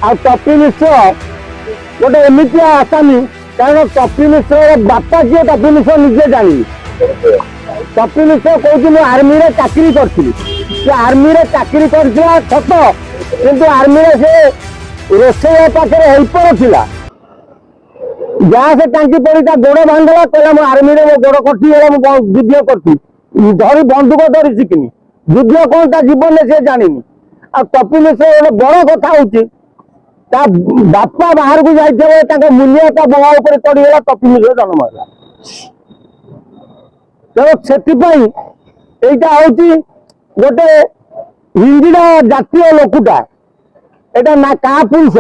आ टपी मिश्र गोटे एमती आसामी कारण टपी मिश्र बापा किए टपी मिश्र निजे जानी टपी मिश्र कौन आर्मी रे चाकरी करी आर्मी रे चाकरी कर सत किंतु आर्मी रे से रोषे पाखे हेल्पर थिला गैस टांकी पड़ी गोड़ भांगला कहला मो आर्मी रे गोड़ कटिगला युद्ध करती धरी बंदूक धरी शिखनी युद्ध कौन जीवन में से जानी आ टपी मिश्र गोटे बड़ कथा हूँ बापा बाहर को जाइए मूल्य बंगा उपर चढ़ीगला टपी मिश्र जन्म है तेणु से गोटे हिंदीटा जातीय लोकटा एटा ना का पुरुष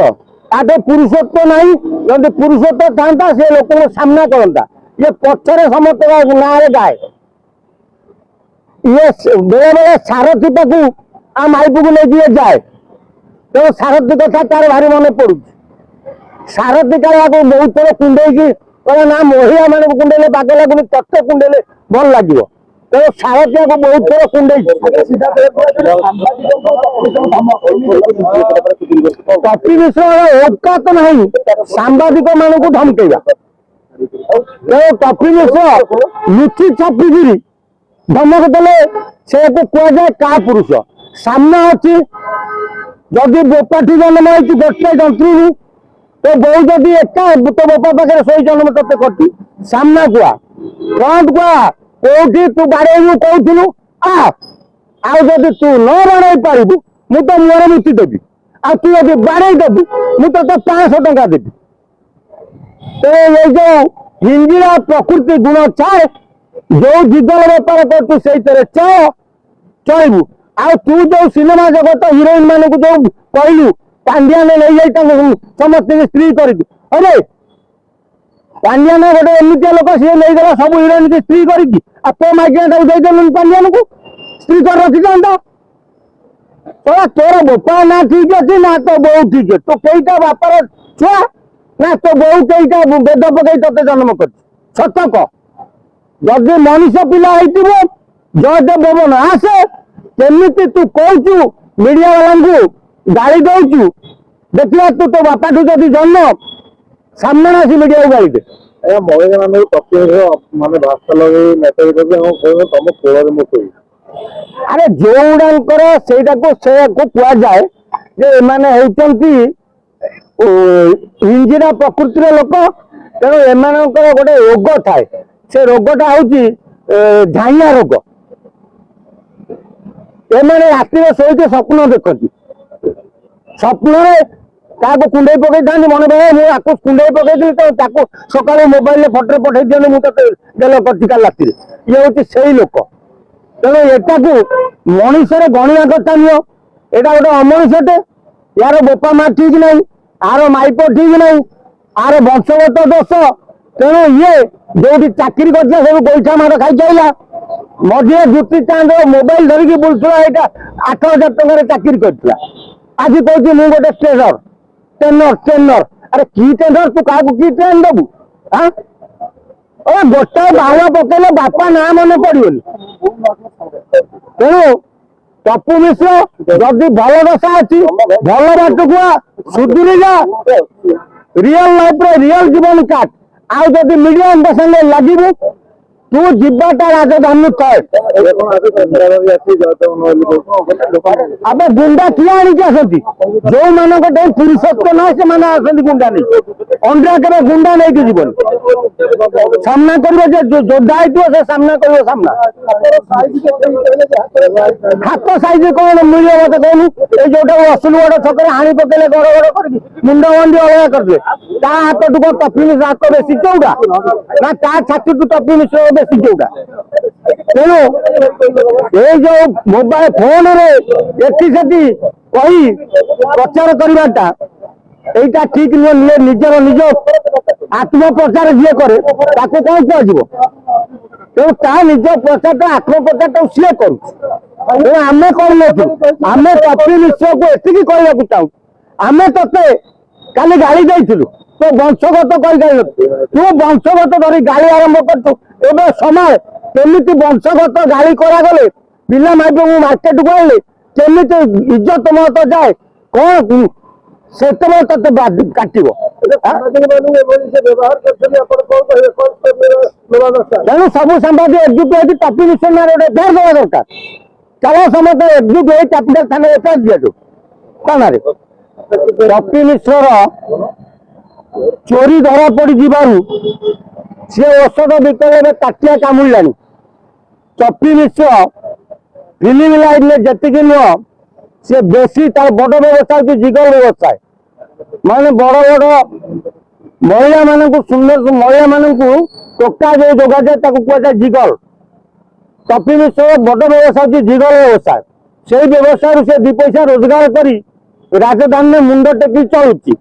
आगे पुरुषत्व नहीं जब पुरुषत्व था से लोक सामना करता ये पछरे समस्त ना गाए ये बेले बेले सारथी पाक आ माइप को लेकिन जाए तो सारथी कथा तार भारी मन पड़ू सारथी काला बहुत थोड़ा कुंडे कहला ना महिला मान कुंडेले बाग लगुनि तत्व कुंडेले भल लगे तो सारथिया को बहुत थोड़ा कुंडे टपी मिश्र औकात नहीं सांबादिक मान को धमकेगा तो टपी मिश्र लुचि छपिकी धमक देले से कहुए का पुरुष सामना अच्छी जदि बोपाठी जन्म होती गोटे जंत्रु तो बहु जदि एका तो बोपा पाखे शही जन्म ते कर सामना कुआ फ्रंट कुआ कौटी तू बाड़ेबू कहूलु आदि तू न बाड़े पारू मु तो मुहर मुति देवी आ तू यदि बाड़े देवी मु तो 500 टंका देवी तो ये जो हिंदीर प्रकृति गुण चाहे जो जिदल बेपार कर चलू आ तू जो सिनेमा जगत हिरोइन मान को जो कहलु पांड्या ने नहीं जाए समस्त स्त्री कर पांड्या ने गोटे एमती लोक सी नहीं गला सब हिरोइन की स्त्री कर माइकिया पांड्या को स्त्री कर रखी था तो तोर बोपा ना ठीक अच्छे ना तो बहु ठीक है तो कईटा बापार छुआ ना तो बहु कईटा बेद पकई ते जन्म कर सत कह जदि मनुष्य पिला जय पवन आसे केमिति तू कहू मीडिया वाला गाड़ी दौचु देखिए तू तो बापा ठू जदि जन्म सामने आसी मीडिया को गाड़ी दे महिला मान भाषा लगे मेसेज तुम कोल मुझे अरे जो गुड़ाकर से कहुए जे मैंने होती हिंजीरा प्रकृतिर लोक तेणु एम गोटे रोग थाए से रोगटा हूँ झाइया रोग एमाने राति शोचे स्वप्न देखती स्वप्न क्या कुंडे पकई था मन भाई मुझे कुंडे पकई तो सका मोबाइल फटो पठे दिखाई मुझे गेल कर राति ये हूँ से लोक तेणु एटा मनीषर गणिया कथा नुह यहाँ गोटे अमनुष्यटे यार बोपा माँ ठीक ना आर माइप ठीक ना आर वंशगत दोष तेणु ये जो चाकरी कर सब गोईठा मार खाई आईला मझे ज्योति चांद मोबाइल धरिकी बुलूला यहाँ 8,000 टकर चाकरी कर आज कहूँ मुझे गोटे ट्रेनर ट्रेनर ट्रेनर अरे की ट्रेनर तू क्या कि ट्रेन देवु हाँ गोटे बाहुआ पकड़े बापा ना मन पड़ोनी तेणु टपू मिश्र जदि भल दशा अच्छी भल बाट को सुधुरी जा रियल लाइफ रियल जीवन काट आ जदि मीडिया संगे लगे तू जीवाटा राजधानी कहे अब गुंडा किए आणिकी आसती जो मान पुरुषत्व ना से आसती गुंडा नहीं अंडा के गुंडा नहीं जीवन सामना कर जोधा से सामना कर सामना हाथ साइज कौन मिले मत कहूँ ये जोटा असुलगढ़ छक हाणी पकड़े गड़ गड़ कर मुंड मंडी अलग करदे ता हाथ टू टपी मिश्र हाथ बेसी चौड़ा ना ता छाती टू टपी मिश्र बेसी चौड़ा तेणु ये जो मोबाइल फोन रे एटी कही प्रचार करवाटा यहीटा ठीक नुह निजर निज आत्म प्रचार जी करे ताको कौन कहु तेणु ता निज प्रचार आत्म प्रचार सी करू आम करूँ आम टपी मिश्र को एति कहना चाहूँ आम ते काली गाड़ी देलु तो वंशगत कही तू वंशगत धरी गाड़ी आरंभ कर समय केमिति वंशगत गाड़ी करागले पिला माइप मार्केट को आने केमिति इज्जत महत जाए कौन ସେତେବେଳେ ତତେ କାଟିବ। ସାମ୍ବାଦିକ ମାନଙ୍କୁ ଏଭଳି ସେ ବ୍ୟବହାର କରୁଛନ୍ତି, ଆପଣ କଣ କହିବେ? ନେବା ଦରକାର। ତେଣୁ ସବୁ ସାମ୍ବାଦିକ ଏକଜୁଟ ହେଇକି ଟପି ମିଶ୍ର ନାଁରେ ଗୋଟେ ଏଫଆଇଆର ଦେବା ଦରକାର। ଚାଲ ସମସ୍ତେ ଏକଜୁଟ ହେଇ କ୍ୟାପିଟାଲ ଥାନାରେ ଏଫଆଇଆର ଦିଆଯାଉ ଥାନାରେ। ଟପି ମିଶ୍ରର ଚୋରି ଧରା ପଡିଯିବାରୁ ସେ ଔଷଧ ବିକଳରେ ତାଟିଆ କାମୁଡ଼ିଲାଣି। ଟପି ମିଶ୍ର ଫିଲ୍ମ ଲାଇନରେ ଯେତିକି ନୁହଁ, ସେ ବେଶୀ ତାର ବଡ ବ୍ୟବସାୟ ହଉଛି ଜିଗର ବ୍ୟବସାୟ। ମାନେ ବଡ ବଡ ମହିଳା ମାନଙ୍କୁ, ସୁନ୍ଦର ମହିଳା ମାନଙ୍କୁ ଟୋକା ଯୋଉ ଯୋଗାଯାଏ ତାକୁ କୁହାଯାଏ ଜିଗର। ଟପି ମିଶ୍ରର ବଡ ବ୍ୟବସାୟ ହଉଛି ଜିଗର ବ୍ୟବସାୟ। ସେଇ ବ୍ୟବସାୟରୁ ସେ 2 ପଇସା ରୋଜଗାର କରି ରାଜଧାନୀରେ ମୁଣ୍ଡ ଟେକି ଚଳୁଛି।